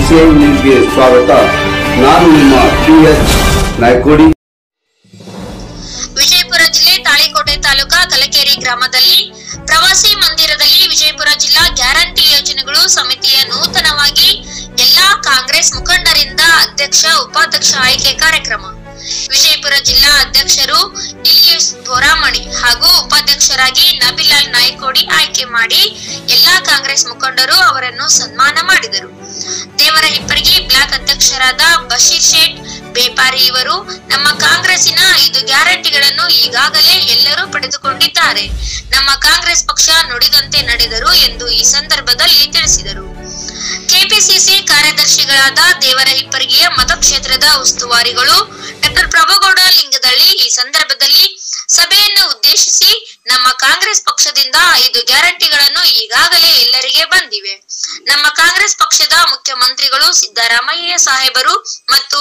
CM ನ್ಯೂಸ್ಗೆ ಸ್ವಾಗತ. ನಾನು ನಿಮ್ಮ PS ನಾಯ್ಕೋಡಿ. ವಿಜಯಪುರ ಜಿಲ್ಲೆ ತಾಳಿಕೋಟೆ ತಾಲೂಕಾ ಕಲಕೇರಿ ಗ್ರಾಮದಲ್ಲಿ ಪ್ರವಾಸಿ ಮಂದಿರದಲ್ಲಿ ವಿಜಯಪುರ ಜಿಲ್ಲಾ ಗ್ಯಾರಂಟಿ ಯೋಜನೆಗಳು ಸಮಿತಿಯ ನೂತನವಾಗಿ ಎಲ್ಲಾ ಕಾಂಗ್ರೆಸ್ ಮುಖಂಡರಿಂದ ಅಧ್ಯಕ್ಷ ಉಪಾಧ್ಯಕ್ಷ ಆಯ್ಕೆ ಕಾರ್ಯಕ್ರಮ. ವಿಜಯಪುರ ಜಿಲ್ಲಾ ಅಧ್ಯಕ್ಷರು ಇಲಿಯಸ್ ಬೋರಾಮಣಿ ಹಾಗೂ ಉಪಾಧ್ಯಕ್ಷರಾಗಿ ನಬಿಲಾಲ್ ನಾಯ್ಕೋಡಿ ಆಯ್ಕೆ ಮಾಡಿ ಎಲ್ಲಾ ಕಾಂಗ್ರೆಸ್ ಮುಖಂಡರು ಅವರನ್ನು ಸನ್ಮಾನ ಮಾಡಿದರು. ದೇವರಹಿಪ್ಪರಗಿ ಬ್ಲಾಕ್ ಅಧ್ಯಕ್ಷರಾದ ಬಶೀರ್ ಶೇಟ್ ಬೇಪಾರಿ ಇವರು ನಮ್ಮ ಕಾಂಗ್ರೆಸ್ಸಿನ 5 ಗ್ಯಾರಂಟಿಗಳನ್ನು ಈಗಾಗಲೇ ಎಲ್ಲರೂ ಪಡೆದುಕೊಂಡಿದ್ದಾರೆ. ನಮ್ಮ ಕಾಂಗ್ರೆಸ್ ಪಕ್ಷ ನುಡಿದಂತೆ ನಡೆದರು ಎಂದು ಈ ಸಂದರ್ಭದಲ್ಲಿ ತಿಳಿಸಿದರು. ಕೆಪಿಸಿಸಿ ಕಾರ್ಯದರ್ಶಿಗಳಾದ ದೇವರಹಿಪ್ಪರಗಿಯ ಮತಕ್ಷೇತ್ರದ ಉಸ್ತುವಾರಿಗಳು ಡಾಕ್ಟರ್ ಪ್ರಭುಗೌಡ ಲಿಂಗದಳ್ಳಿ ಈ ಸಂದರ್ಭದಲ್ಲಿ ಸಭೆಯನ್ನು ಉದ್ದೇಶಿಸಿ ನಮ್ಮ ಕಾಂಗ್ರೆಸ್ ಪಕ್ಷದಿಂದ 5 ಗ್ಯಾರಂಟಿಗಳನ್ನು ಈಗಾಗಲೇ ಎಲ್ಲರಿಗೆ ಬಂದಿವೆ. ನಮ್ಮ ಕಾಂಗ್ರೆಸ್ ಪಕ್ಷದ ಮುಖ್ಯಮಂತ್ರಿಗಳು ಸಿದ್ದರಾಮಯ್ಯ ಸಾಹೇಬರು ಮತ್ತು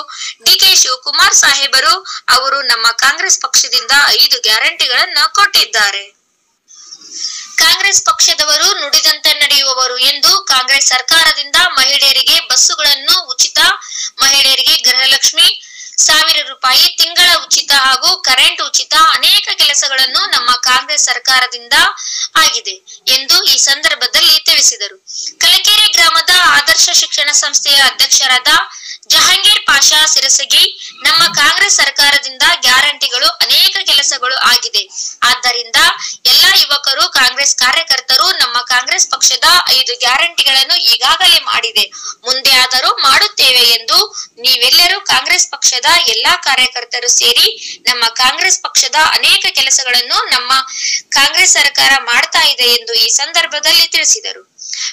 ಡಿಕೆ ಶಿವಕುಮಾರ್ ಸಾಹೇಬರು ಅವರು ನಮ್ಮ ಕಾಂಗ್ರೆಸ್ ಪಕ್ಷದಿಂದ 5 ಗ್ಯಾರಂಟಿಗಳನ್ನು ಕೊಟ್ಟಿದ್ದಾರೆ. ಕಾಂಗ್ರೆಸ್ ಪಕ್ಷದವರು ನುಡಿದಂತೆ ನಡೆಯುವವರು ಎಂದು ಕಾಂಗ್ರೆಸ್ ಸರ್ಕಾರದಿಂದ ಮಹಿಳೆಯರಿಗೆ ಬಸ್ಸುಗಳನ್ನು ಉಚಿತ, ಮಹಿಳೆಯರಿಗೆ ಗೃಹಲಕ್ಷ್ಮಿ 1000 ರೂಪಾಯಿ ತಿಂಗಳ ಉಚಿತ ಹಾಗೂ ಕರೆಂಟ್ ಉಚಿತ ಅನೇಕ ಕೆಲಸಗಳನ್ನು ನಮ್ಮ ಕಾಂಗ್ರೆಸ್ ಸರ್ಕಾರದಿಂದ ಆಗಿದೆ ಎಂದು ಈ ಸಂದರ್ಭದಲ್ಲಿ ತಿಳಿಸಿದರು. ಕಲಕೇರಿ ಗ್ರಾಮದ ಆದರ್ಶ ಶಿಕ್ಷಣ ಸಂಸ್ಥೆಯ ಅಧ್ಯಕ್ಷರಾದ ಜಹಾಂಗೀರ್ ಪಾಷಾ ಸಿರಸಗಿ ನಮ್ಮ ಕಾಂಗ್ರೆಸ್ ಸರ್ಕಾರದಿಂದ ಗ್ಯಾರಂಟಿಗಳು ಅನೇಕ ಕೆಲಸಗಳು ಆಗಿದೆ. ಆದ್ದರಿಂದ ಎಲ್ಲಾ ಯುವಕರು ಕಾಂಗ್ರೆಸ್ ಕಾರ್ಯಕರ್ತರು ನಮ್ಮ ಕಾಂಗ್ರೆಸ್ ಪಕ್ಷದ 5 ಗ್ಯಾರಂಟಿಗಳನ್ನು ಈಗಾಗಲೇ ಮಾಡಿದೆ, ಮುಂದೆ ಆದರೂ ಮಾಡುತ್ತೇವೆ ಎಂದು ನೀವೆಲ್ಲರೂ ಕಾಂಗ್ರೆಸ್ ಪಕ್ಷದ ಎಲ್ಲಾ ಕಾರ್ಯಕರ್ತರು ಸೇರಿ ನಮ್ಮ ಕಾಂಗ್ರೆಸ್ ಪಕ್ಷದ ಅನೇಕ ಕೆಲಸಗಳನ್ನು ನಮ್ಮ ಕಾಂಗ್ರೆಸ್ ಸರ್ಕಾರ ಮಾಡ್ತಾ ಇದೆ ಎಂದು ಈ ಸಂದರ್ಭದಲ್ಲಿ ತಿಳಿಸಿದರು.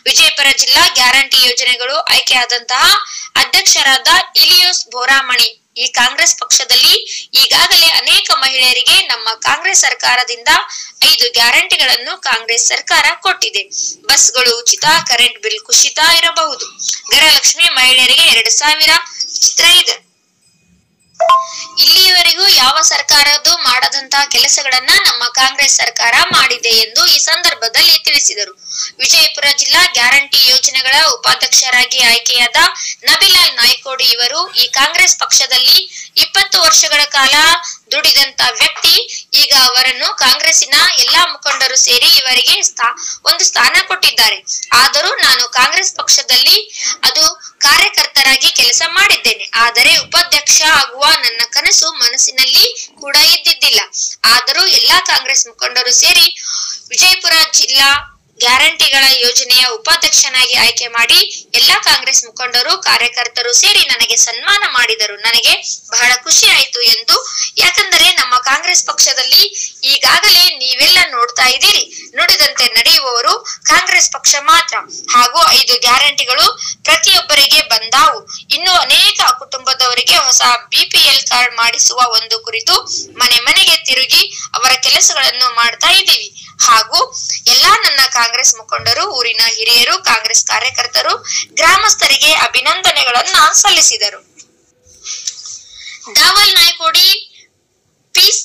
ವಿಜಯಪುರ ಜಿಲ್ಲಾ ಗ್ಯಾರಂಟಿ ಯೋಜನೆಗಳು ಆಯ್ಕೆಯಾದಂತಹ ಅಧ್ಯಕ್ಷರಾದ ಇಲಿಯೋಸ್ ಬೋರಾಮಣಿ ಈ ಕಾಂಗ್ರೆಸ್ ಪಕ್ಷದಲ್ಲಿ ಈಗಾಗಲೇ ಅನೇಕ ಮಹಿಳೆಯರಿಗೆ ನಮ್ಮ ಕಾಂಗ್ರೆಸ್ ಸರ್ಕಾರದಿಂದ 5 ಗ್ಯಾರಂಟಿಗಳನ್ನು ಕಾಂಗ್ರೆಸ್ ಸರ್ಕಾರ ಕೊಟ್ಟಿದೆ. ಬಸ್ಗಳು ಉಚಿತ, ಕರೆಂಟ್ ಬಿಲ್ ಕುಸಿತ ಇರಬಹುದು, ಗೃಹಲಕ್ಷ್ಮಿ ಮಹಿಳೆಯರಿಗೆ 2000 ಚಿತ್ರ ಇದೆ. ಇಲ್ಲಿಯವರೆಗೂ ಯಾವ ಸರ್ಕಾರದ್ದು ಮಾಡದಂತಹ ಕೆಲಸಗಳನ್ನ ನಮ್ಮ ಕಾಂಗ್ರೆಸ್ ಸರ್ಕಾರ ಮಾಡಿದೆ ಎಂದು ಈ ಸಂದರ್ಭದಲ್ಲಿ ತಿಳಿಸಿದರು. ವಿಜಯಪುರ ಜಿಲ್ಲಾ ಗ್ಯಾರಂಟಿ ಯೋಜನೆಗಳ ಉಪಾಧ್ಯಕ್ಷರಾಗಿ ಆಯ್ಕೆಯಾದ ನಬಿಲಾಲ್ ನಾಯ್ಕೋಡಿ ಇವರು ಈ ಕಾಂಗ್ರೆಸ್ ಪಕ್ಷದಲ್ಲಿ 20 ವರ್ಷಗಳ ಕಾಲ ದುಡಿದಂತ ವ್ಯಕ್ತಿ. ಈಗ ಅವರನ್ನು ಕಾಂಗ್ರೆಸ್ಸಿನ ಎಲ್ಲಾ ಮುಖಂಡರು ಸೇರಿ ಇವರಿಗೆ ಒಂದು ಸ್ಥಾನ ಕೊಟ್ಟಿದ್ದಾರೆ. ಆದರೂ ನಾನು ಕಾಂಗ್ರೆಸ್ ಪಕ್ಷದಲ್ಲಿ ಅದು ಕಾರ್ಯಕರ್ತರಾಗಿ ಕೆಲಸ ಮಾಡಿದ್ದೇನೆ. ಆದರೆ ಉಪಾಧ್ಯಕ್ಷ ಆಗುವ ನನ್ನ ಕನಸು ಮನಸ್ಸಿನಲ್ಲಿ ಕೂಡ ಇದ್ದಿದ್ದಿಲ್ಲ. ಆದರೂ ಎಲ್ಲಾ ಕಾಂಗ್ರೆಸ್ ಮುಖಂಡರು ಸೇರಿ ವಿಜಯಪುರ ಜಿಲ್ಲಾ ಗ್ಯಾರಂಟಿಗಳ ಯೋಜನೆಯ ಉಪಾಧ್ಯಕ್ಷನಾಗಿ ಆಯ್ಕೆ ಮಾಡಿ ಎಲ್ಲಾ ಕಾಂಗ್ರೆಸ್ ಮುಖಂಡರು ಕಾರ್ಯಕರ್ತರು ಸೇರಿ ನನಗೆ ಸನ್ಮಾನ ಮಾಡಿದರು. ನನಗೆ ಬಹಳ ಖುಷಿ ಆಯಿತು ಎಂದು. ಯಾಕಂದರೆ ನಮ್ಮ ಕಾಂಗ್ರೆಸ್ ಪಕ್ಷದಲ್ಲಿ ಈಗಾಗಲೇ ನೀವೆಲ್ಲ ನೋಡ್ತಾ ಇದ್ದೀರಿ, ನುಡಿದಂತೆ ನಡೆಯುವವರು ಕಾಂಗ್ರೆಸ್ ಪಕ್ಷ ಮಾತ್ರ. ಹಾಗೂ 5 ಗ್ಯಾರಂಟಿಗಳು ಪ್ರತಿಯೊಬ್ಬರಿಗೆ ಬಂದಾವು. ಇನ್ನು ಅನೇಕ ಕುಟುಂಬದವರಿಗೆ ಹೊಸ BPL ಕಾರ್ಡ್ ಮಾಡಿಸುವ ಒಂದು ಕುರಿತು ಮನೆ ಮನೆಗೆ ತಿರುಗಿ ಅವರ ಕೆಲಸಗಳನ್ನು ಮಾಡ್ತಾ ಇದ್ದೀವಿ. ಹಾಗೂ ಎಲ್ಲಾ ನನ್ನ ಕಾಂಗ್ರೆಸ್ ಮುಖಂಡರು, ಊರಿನ ಹಿರಿಯರು, ಕಾಂಗ್ರೆಸ್ ಕಾರ್ಯಕರ್ತರು, ಗ್ರಾಮಸ್ಥರಿಗೆ ಅಭಿನಂದನೆಗಳನ್ನ ಸಲ್ಲಿಸಿದರು. ದಾವಲ್ ನಾಯ್ಕೋಡಿ ಪೀಸ್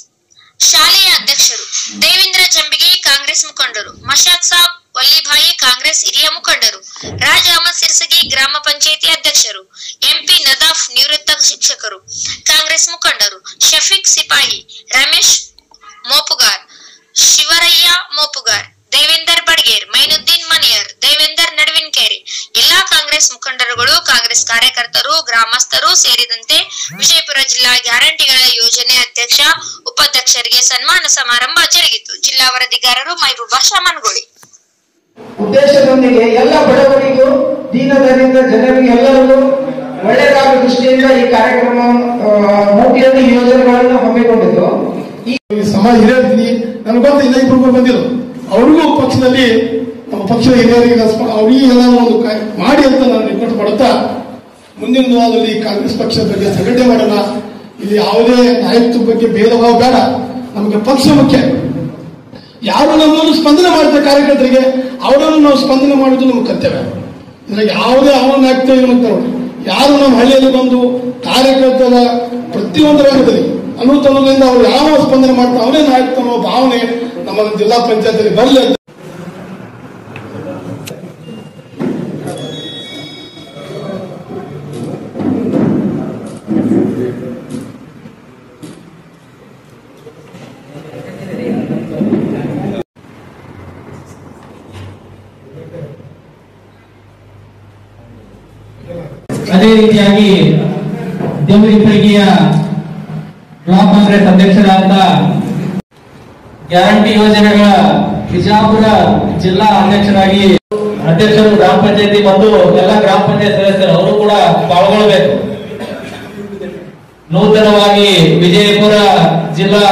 ಶಾಲೆಯ ಅಧ್ಯಕ್ಷರು, ದೇವೇಂದ್ರ ಜಂಬಿಗಿ ಕಾಂಗ್ರೆಸ್ ಮುಖಂಡರು, ಮಶಾಕ್ ಸಾಬ್ ವಲ್ಲಿಭಾಯಿ ಕಾಂಗ್ರೆಸ್ ಹಿರಿಯ ಮುಖಂಡರು, ರಾಜ್ ಅಹಮದ್ ಸಿರ್ಸಗಿ ಗ್ರಾಮ ಪಂಚಾಯಿತಿ ಅಧ್ಯಕ್ಷರು, MP ನದಾಫ್ ನಿವೃತ್ತ ಶಿಕ್ಷಕರು, ಕಾಂಗ್ರೆಸ್ ಮುಖಂಡರು, ಶಫೀಕ್ ಸಿಪಾಯಿ, ರಮೇಶ್ ಮೋಪುಗಾರ್, ಶಿವರಯ್ಯ ಮೋಪುಗಾರ್, ದೇವೇಂದರ್ ಬಡ್ಗೇರ್, ಮೈನುದ್ದೀನ್ ಮನಿಯರ್, ದೇವೇಂದರ್ ನಡುವಿನಕೆರೆ, ಎಲ್ಲಾ ಕಾಂಗ್ರೆಸ್ ಮುಖಂಡರುಗಳು, ಕಾಂಗ್ರೆಸ್ ಕಾರ್ಯಕರ್ತರು, ಗ್ರಾಮಸ್ಥರು ಸೇರಿದಂತೆ ವಿಜಯಪುರ ಜಿಲ್ಲಾ ಗ್ಯಾರಂಟಿಗಳ ಯೋಜನೆ ಅಧ್ಯಕ್ಷ ಉಪಾಧ್ಯಕ್ಷರಿಗೆ ಸನ್ಮಾನ ಸಮಾರಂಭ ಜರುಗಿತು. ಜಿಲ್ಲಾ ವರದಿಗಾರರು ಮೈಬೂಬಾ ಶಾಮನಗೋಳಿ. ಉದ್ದೇಶದೊಂದಿಗೆ ಎಲ್ಲ ಬಡವರಿಗೂ, ದೀನದಲಿತ ಜನರಿಗೆ ಎಲ್ಲರಿಗೂ ಒಳ್ಳೆಯದಾದ ದೃಷ್ಟಿಯಿಂದ ಈ ಕಾರ್ಯಕ್ರಮ ಮೂಟಿಯಲ್ಲಿ ಯೋಜನೆಗಳನ್ನು ಹಮ್ಮಿಕೊಂಡಿದ್ದು. ಈ ಸಮಾಜ ಹಿರಿಯರಿದ್ದೀನಿ ನನಗೆ ಗೊತ್ತ, ಇಲ್ಲ ಇಬ್ಬರು ಬಂದಿರು, ಅವ್ರಿಗೂ ಪಕ್ಷದಲ್ಲಿ ನಮ್ಮ ಪಕ್ಷದ ಹಿರಿಯರಿಗೆ ಅವ್ರಿಗೆ ಎಲ್ಲ ಒಂದು ಮಾಡಿ ಅಂತ ನಾನು ರಿಕ್ವೆಸ್ಟ್ ಮಾಡುತ್ತಾ, ಮುಂದಿನ ದಿನದಲ್ಲಿ ಕಾಂಗ್ರೆಸ್ ಪಕ್ಷದ ಬಗ್ಗೆ ಸಂಘಟನೆ ಮಾಡೋಣ. ಇಲ್ಲಿ ಯಾವುದೇ ನಾಯಕತ್ವ ಬಗ್ಗೆ ಭೇದ ಭಾವ ಬೇಡ, ನಮಗೆ ಪಕ್ಷ ಮುಖ್ಯ. ಯಾರು ನಮ್ಮನ್ನು ಸ್ಪಂದನೆ ಮಾಡ್ತಾರೆ ಕಾರ್ಯಕರ್ತರಿಗೆ, ಅವರನ್ನು ನಾವು ಸ್ಪಂದನೆ ಮಾಡೋದು ನಮ್ಮ ಕರ್ತವ್ಯ. ಇದ್ರಾಗ ಯಾವುದೇ ಅವರನ್ನು ಆಗ್ತೇವೆ ಅಂತ ನೋಡಿ, ಯಾರು ನಮ್ಮ ಹಳ್ಳಿಯಲ್ಲಿ ಬಂದು ಕಾರ್ಯಕರ್ತರ ಪ್ರತಿಯೊಂದು ರಂಗದಲ್ಲಿ ಅನುತನದಿಂದ ಅವರು ಯಾವ ಸ್ಪಂದನೆ ಮಾಡ್ತಾರೆ ಅವರೇ ನಾಯಕತ್ವ ಅನ್ನೋ ಭಾವನೆ ನಮ್ಮ ಜಿಲ್ಲಾ ಪಂಚಾಯತ್ ಬರಲಿ. ರೀತಿಯಾಗಿ ದೇವರಿಪ್ಪರಿಗೆಯ ಬ್ಲಾಕ್ ಕಾಂಗ್ರೆಸ್ ಅಧ್ಯಕ್ಷರಾದ ಗ್ಯಾರಂಟಿ ಯೋಜನೆಗಳ ಬಿಜಾಪುರ ಜಿಲ್ಲಾ ಅಧ್ಯಕ್ಷರು ಗ್ರಾಮ ಪಂಚಾಯತಿ ಮತ್ತು ಎಲ್ಲ ಗ್ರಾಮ ಪಂಚಾಯತ್ ಸದಸ್ಯರು ಅವರು ಕೂಡ ಪಾಲ್ಗೊಳ್ಳಬೇಕು. ನೂತನವಾಗಿ ವಿಜಯಪುರ ಜಿಲ್ಲಾ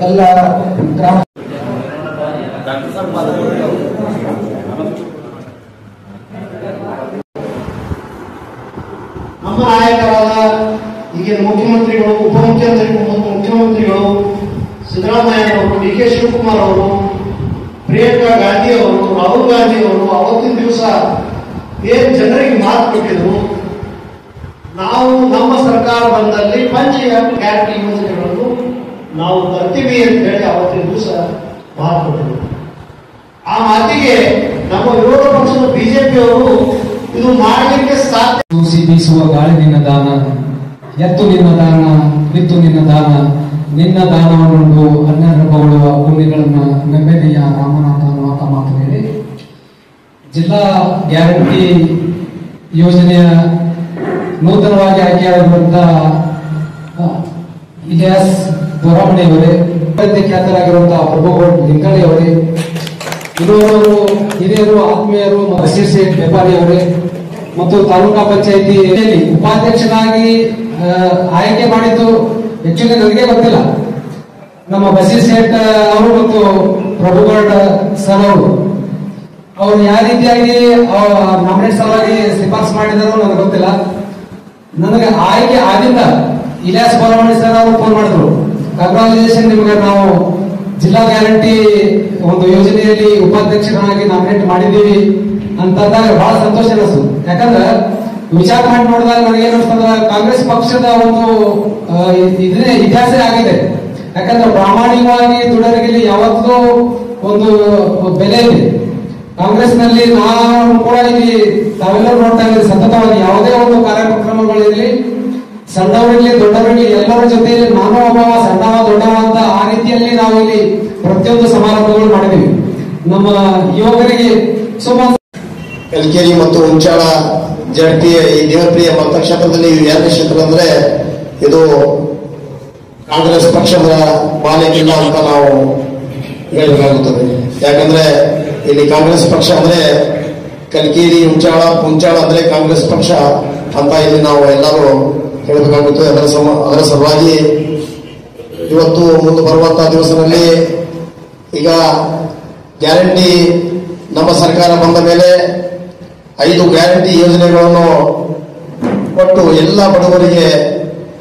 ಎಲ್ಲ ಗ್ರಾಮ ನಮ್ಮ ನಾಯಕರಾದ ಈಗಿನ ಮುಖ್ಯಮಂತ್ರಿಗಳು, ಉಪಮುಖ್ಯಮಂತ್ರಿಗಳು ಮತ್ತು ಮುಖ್ಯಮಂತ್ರಿಗಳು ಸಿದ್ದರಾಮಯ್ಯ ಅವರು, ಡಿ ಕೆ ಶಿವಕುಮಾರ್ ಅವರು, ಪ್ರಿಯಾಂಕಾ ಗಾಂಧಿ ಅವರು, ರಾಹುಲ್ ಗಾಂಧಿ ಅವರು ಅವತ್ತಿನ ದಿವಸ ಏನ್ ಜನರಿಗೆ ಮಾತು ಕೊಟ್ಟಿದ್ರು, ನಾವು ನಮ್ಮ ಸರ್ಕಾರ ಬಂದಲ್ಲಿ ಗ್ಯಾರಂಟಿ ಯೋಜನೆಗಳನ್ನು ನಾವು ತರ್ತೀವಿ ಅಂತ ಹೇಳಿ ಅವತ್ತಿನ ದಿವಸ ಮಾತು ಕೊಟ್ಟರು. ಆ ಮಾತಿಗೆ ನಮ್ಮ ವಿರೋಧ ಪಕ್ಷದ ಬಿಜೆಪಿಯವರು ಇದು ಮಾಡಲಿಕ್ಕೆ ಸಾಧ್ಯ. ಬೀಸುವ ಗಾಳಿ ನಿನ್ನ ದಾನ, ಎತ್ತು ನಿನ್ನ ದಾನ, ಬಿತ್ತು ನಿನ್ನ ದಾನ, ನಿನ್ನ ದಾನವನ್ನು ಅನ್ಯರ ಬಗಳುವ ಭೂಮಿಗಳನ್ನ ನೆಮ್ಮದಿಯ ರಾಮನಾಥ ಅನ್ನುವಂತ ಮಾತು ಹೇಳಿ ಜಿಲ್ಲಾ ಗ್ಯಾರಂಟಿ ಯೋಜನೆಯ ನೂತನವಾಗಿ ಆಯ್ಕೆಯಾಗಿರುವಂತಹ ಇಲಿಯಾಸ್ ಬೋರಾಮಣಿಯವರೇ, ಖ್ಯಾತರಾಗಿರುವಂತಹ ಪ್ರಭುಗೌಡ ಲಿಂಗಳ್ಳಿ ಅವರೇ, ಇರುವವರು ಹಿರಿಯರು, ಆತ್ಮೀಯರು, ಬಶೀರ್ ಸೇಠ್ ವ್ಯಾಪಾರಿ ಅವರೇ ಮತ್ತು ತಾಲೂಕಾ ಪಂಚಾಯಿತಿಯಲ್ಲಿ ಉಪಾಧ್ಯಕ್ಷರಾಗಿ ಆಯ್ಕೆ ಮಾಡಿದ್ದು ಹೆಚ್ಚಿಗೆ ನನಗೆ ಗೊತ್ತಿಲ್ಲ. ನಮ್ಮ ಬಶೀರ್ ಸೇಠ್ ಅವರು ಮತ್ತು ಪ್ರಭುಗೌಡ ಸರ್ ಅವರು ಯಾವ ರೀತಿಯಾಗಿ ನಾಮಿನೇಟ್ ಸಲುವಾಗಿ ಶಿಫಾರಸು ಮಾಡಿದಾರೋ ನನಗೆ ಗೊತ್ತಿಲ್ಲ. ನನಗೆ ಆಯ್ಕೆ ಆದಿಂದ ಇಲಿಯಾಸ್ ಬೋರಾಮಣಿ ಸರ್ ಅವರು ಫೋನ್ ಮಾಡಿದ್ರು, ಕಂಗ್ರಾಚುಲೇಷನ್, ನಿಮಗೆ ನಾವು ಜಿಲ್ಲಾ ಗ್ಯಾರಂಟಿ ಒಂದು ಯೋಜನೆಯಲ್ಲಿ ಉಪಾಧ್ಯಕ್ಷರಾಗಿ ನಾಮಿನೇಟ್ ಮಾಡಿದ್ದೀವಿ ಅಂತಂದಾಗ ಬಹಳ ಸಂತೋಷ ಅನಿಸ್ತು. ಯಾಕಂದ್ರೆ ವಿಚಾರ ಮಾಡಿ ನೋಡಿದಾಗ ನನಗೆ ಏನು ಅನಿಸ್ತಂದ್ರೆ ಕಾಂಗ್ರೆಸ್ ಪಕ್ಷದ ಒಂದು ಇದನ್ನೇ ಇತಿಹಾಸ ಆಗಿದೆ. ಯಾಕಂದ್ರೆ ಪ್ರಾಮಾಣಿಕವಾಗಿ ದುಡಿಯೋರಿಗೆ ಯಾವತ್ತೂ ಒಂದು ಬೆಲೆ ಇದೆ. ಕಾಂಗ್ರೆಸ್ ನಲ್ಲಿ ನಾವು ಕೂಡ ಇಲ್ಲಿ ತಾವೆಲ್ಲರೂ ನೋಡ್ತಾ ಇದ್ದೀವಿ, ಸತತವಾಗಿ ಯಾವುದೇ ಒಂದು ಕಾರ್ಯಕ್ರಮಗಳಿರಲಿ, ಸಣ್ಣವರಿರ್ಲಿ ದೊಡ್ಡವರಿರ್ಲಿ ಎಲ್ಲರ ಜೊತೆಯಲ್ಲಿ ನಾನು ಒಬ್ಬವ ಸಣ್ಣವ ದೊಡ್ಡವ ಅಂತ ಆ ರೀತಿಯಲ್ಲಿ ನಾವು ಇಲ್ಲಿ ಪ್ರತಿಯೊಂದು ಸಮಾರಂಭಗಳು ಮಾಡಿದ್ದೀವಿ. ನಮ್ಮ ಯುವಕರಿಗೆ ಕಲ್ಕೇರಿ ಮತ್ತು ಹುಂಚಾಳ ಜಡ್ಪಿಯ ಈ ದೇವಪ್ರಿಯ ಮತಕ್ಷೇತ್ರದಲ್ಲಿ ಎರಡನೇ ಕ್ಷೇತ್ರ ಅಂದ್ರೆ ಇದು ಕಾಂಗ್ರೆಸ್ ಪಕ್ಷದ ಮಾಲೀಕಿಲ್ಲ ಅಂತ ನಾವು ಹೇಳಬೇಕಾಗುತ್ತದೆ. ಯಾಕಂದ್ರೆ ಇಲ್ಲಿ ಕಾಂಗ್ರೆಸ್ ಪಕ್ಷ ಅಂದ್ರೆ ಕಲ್ಕೇರಿ ಹುಂಚಾಳ ಅಂದ್ರೆ ಕಾಂಗ್ರೆಸ್ ಪಕ್ಷ ಅಂತ ಇಲ್ಲಿ ನಾವು ಎಲ್ಲರೂ ಹೇಳಬೇಕಾಗುತ್ತದೆ. ಅದರ ಸಲುವಾಗಿ ಇವತ್ತು ಮುಂದೆ ಬರುವಂತಹ ದಿವಸದಲ್ಲಿ ಈಗ ಗ್ಯಾರಂಟಿ ನಮ್ಮ ಸರ್ಕಾರ ಬಂದ ಮೇಲೆ 5 ಗ್ಯಾರಂಟಿ ಯೋಜನೆಗಳನ್ನು ಕೊಟ್ಟು ಎಲ್ಲ ಬಡವರಿಗೆ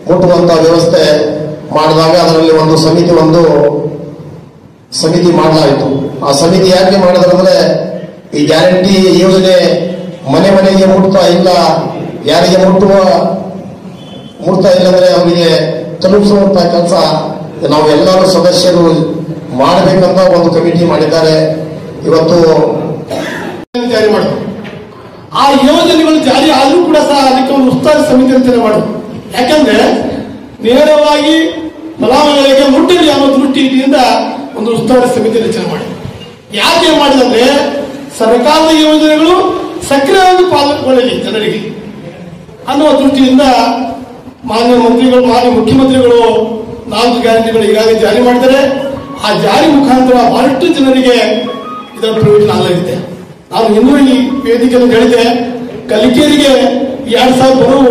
ಮುಟ್ಟುವಂತಹ ವ್ಯವಸ್ಥೆ ಮಾಡಿದಾಗ ಅದರಲ್ಲಿ ಒಂದು ಸಮಿತಿ ಮಾಡಲಾಯಿತು. ಆ ಸಮಿತಿ ಯಾಕೆ ಮಾಡಿದ್ರಂದ್ರೆ ಈ ಗ್ಯಾರಂಟಿ ಯೋಜನೆ ಮನೆ ಮನೆಗೆ ಮುಟ್ತಾ ಇಲ್ಲ, ಯಾರಿಗೆ ಮುಟ್ತಾ ಇಲ್ಲ ಅಂದ್ರೆ ಅವರಿಗೆ ತಲುಪಿಸುವಂತಹ ಕೆಲಸ ನಾವು ಎಲ್ಲರೂ ಸದಸ್ಯರು ಮಾಡಬೇಕಂತ ಒಂದು ಕಮಿಟಿ ಮಾಡಿದ್ದಾರೆ. ಇವತ್ತು ಜಾರಿ ಮಾಡೋದು, ಆ ಯೋಜನೆಗಳು ಜಾರಿ ಆದ್ರೂ ಕೂಡ ಸಹ ಅದಕ್ಕೆ ಒಂದು ಉಸ್ತುವಾರಿ ಸಮಿತಿ ರಚನೆ ಮಾಡೋದು. ಯಾಕಂದ್ರೆ ನೇರವಾಗಿ ಫಲಾನುಭವಿಗಳಿಗೆ ಮುಟ್ಟಲಿ ಅನ್ನೋ ದೃಷ್ಟಿಯಿಂದ ಒಂದು ಉಸ್ತುವಾರಿ ಸಮಿತಿ ರಚನೆ ಮಾಡಿ. ಯಾಕೆ ಮಾಡಿದಂದ್ರೆ ಸರ್ಕಾರದ ಯೋಜನೆಗಳು ಸಕ್ರಿಯವಾಗಿ ಪಾಲ್ಗೊಳ್ಳಲಿ ಜನರಿಗೆ ಅನ್ನುವ ದೃಷ್ಟಿಯಿಂದ ಮಾನ್ಯ ಮುಖ್ಯಮಂತ್ರಿಗಳು 4 ಗ್ಯಾರಂಟಿಗಳು ಈಗಾಗಲೇ ಜಾರಿ ಮಾಡಿದ್ದಾರೆ. ಆ ಜಾರಿ ಮುಖಾಂತರ ಬಹಳಷ್ಟು ಜನರಿಗೆ ಇದರ ಪ್ರಯೋಜನ ಆಗಲಿದೆ. ನಾನು ಇನ್ನೂ ಈ ವೇದಿಕೆಯನ್ನು ಹೇಳಿದೆ, ಕಲಿಕೆರಿಗೆ 2000 ಬರುವ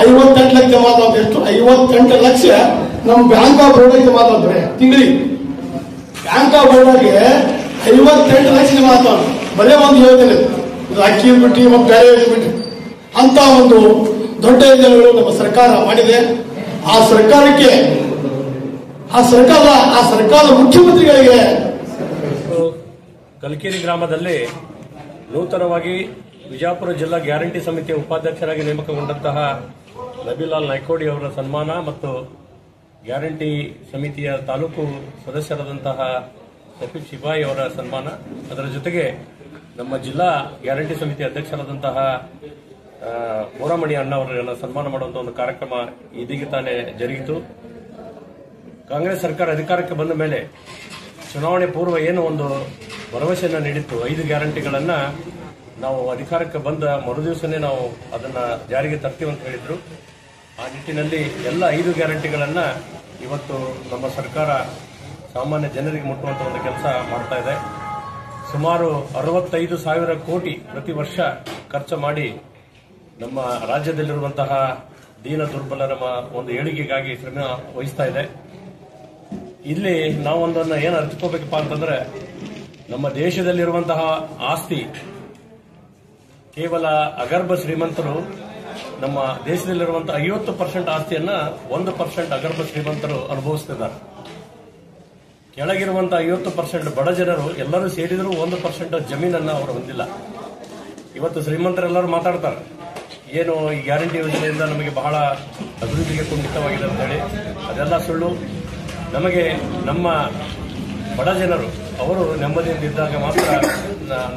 58 ಲಕ್ಷ ಜಮಾ ಆದ ಎಷ್ಟು 58 ಲಕ್ಷ ನಮ್ಮ ಬ್ಯಾಂಕ್ ಆಫ್ ಬರೋಡಾ ಜಮಾ ಆದ್ರೆ ತಿಂಗಳಿಗೆ ಬ್ಯಾಂಕ್ ಆಫ್ ಬರೋಡಾಗೆ 58 ಲಕ್ಷ ಜಮಾ ಆತ ಬರೇ ಒಂದು ಯೋಜನೆ, ಅಕ್ಕಿ ಬಿಟ್ಟು ಮತ್ತು ಬೇರೆ ಯೋಜನೆ ಬಿಟ್ಟು ಅಂತ ಒಂದು ದೊಡ್ಡ ಯೋಜನೆಗಳು ನಮ್ಮ ಸರ್ಕಾರ ಮಾಡಿದೆ. ಆ ಸರ್ಕಾರದ ಮುಖ್ಯಮಂತ್ರಿಗಳಿಗೆ ಕಲ್ಕೇರಿ ಗ್ರಾಮದಲ್ಲಿ ನೂತನವಾಗಿ ವಿಜಯಪುರ ಜಿಲ್ಲಾ ಗ್ಯಾರಂಟಿ ಸಮಿತಿಯ ಉಪಾಧ್ಯಕ್ಷರಾಗಿ ನೇಮಕಗೊಂಡಂತಹ ನಬೀಲಾಲ್ ನಾಯ್ಕೋಡಿ ಅವರ ಸನ್ಮಾನ ಮತ್ತು ಗ್ಯಾರಂಟಿ ಸಮಿತಿಯ ತಾಲೂಕು ಸದಸ್ಯರಾದಂತಹ ಸಫೀಕ್ ಶಿಪಾಯಿ ಅವರ ಸನ್ಮಾನ, ಅದರ ಜೊತೆಗೆ ನಮ್ಮ ಜಿಲ್ಲಾ ಗ್ಯಾರಂಟಿ ಸಮಿತಿ ಅಧ್ಯಕ್ಷರಾದಂತಹ ಬೋರಾಮಣಿ ಅಣ್ಣ ಅವರನ್ನ ಸನ್ಮಾನ ಮಾಡುವಂತಹ ಒಂದು ಕಾರ್ಯಕ್ರಮ ಇದೀಗ ತಾನೇ ಜರುಗಿತು. ಕಾಂಗ್ರೆಸ್ ಸರ್ಕಾರ ಅಧಿಕಾರಕ್ಕೆ ಬಂದ ಮೇಲೆ ಚುನಾವಣೆ ಪೂರ್ವ ಏನು ಒಂದು ಭರವಸೆಯನ್ನು ನೀಡಿತ್ತು, 5 ಗ್ಯಾರಂಟಿಗಳನ್ನು ನಾವು ಅಧಿಕಾರಕ್ಕೆ ಬಂದ ಮರುದಿವಸನೇ ನಾವು ಅದನ್ನ ಜಾರಿಗೆ ತರ್ತೀವಿ ಅಂತ ಹೇಳಿದ್ರು. ಆ ನಿಟ್ಟಿನಲ್ಲಿ ಎಲ್ಲ 5 ಗ್ಯಾರಂಟಿಗಳನ್ನು ಇವತ್ತು ನಮ್ಮ ಸರ್ಕಾರ ಸಾಮಾನ್ಯ ಜನರಿಗೆ ಮುಟ್ಟುವಂತ ಒಂದು ಕೆಲಸ ಮಾಡ್ತಾ ಇದೆ. ಸುಮಾರು 65,000 ಕೋಟಿ ಪ್ರತಿ ವರ್ಷ ಖರ್ಚು ಮಾಡಿ ನಮ್ಮ ರಾಜ್ಯದಲ್ಲಿರುವಂತಹ ದೀನ ದುರ್ಬಲರ ಒಂದು ಏಳಿಗೆಗಾಗಿ ಶ್ರಮ ವಹಿಸ್ತಾ ಇದೆ. ಇಲ್ಲಿ ನಾವೊಂದನ್ನು ಏನು ಅರ್ಥಕೋಬೇಕಪ್ಪ ಅಂತಂದ್ರೆ, ನಮ್ಮ ದೇಶದಲ್ಲಿರುವಂತಹ ಆಸ್ತಿ ಕೇವಲ ಅಗರ್ಭ ಶ್ರೀಮಂತರು, ನಮ್ಮ ದೇಶದಲ್ಲಿರುವಂತಹ 50% ಆಸ್ತಿಯನ್ನ 1% ಅಗರ್ಭ ಶ್ರೀಮಂತರು ಅನುಭವಿಸುತ್ತಿದ್ದಾರೆ. ಕೆಳಗಿರುವಂತಹ 50% ಬಡ ಜನರು ಎಲ್ಲರೂ ಸೇರಿದರೂ 1% ಜಮೀನನ್ನ ಅವರು ಹೊಂದಿಲ್ಲ. ಇವತ್ತು ಶ್ರೀಮಂತರೆಲ್ಲರೂ ಮಾತಾಡ್ತಾರೆ, ಏನು ಈ ಗ್ಯಾರಂಟಿ ಯೋಜನೆಯಿಂದ ನಮಗೆ ಬಹಳ ಅಭಿವೃದ್ಧಿಗೆ ಕುಂಠಿತವಾಗಿದೆ ಅಂತ ಹೇಳಿ. ಅದೆಲ್ಲ ಸುಳ್ಳು. ನಮಗೆ ನಮ್ಮ ಬಡ ಜನರು ಅವರು ನೆಮ್ಮದಿಯಿಂದ ಇದ್ದಾಗ ಮಾತ್ರ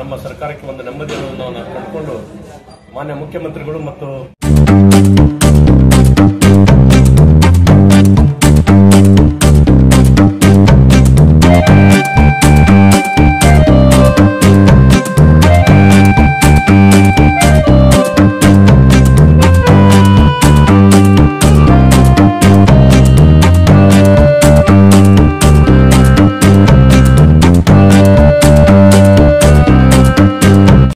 ನಮ್ಮ ಸರ್ಕಾರಕ್ಕೆ ಒಂದು ನೆಮ್ಮದಿಯನ್ನು ನಾವು ಕಂಡುಕೊಂಡು ಮಾನ್ಯ ಮುಖ್ಯಮಂತ್ರಿಗಳು ಮತ್ತು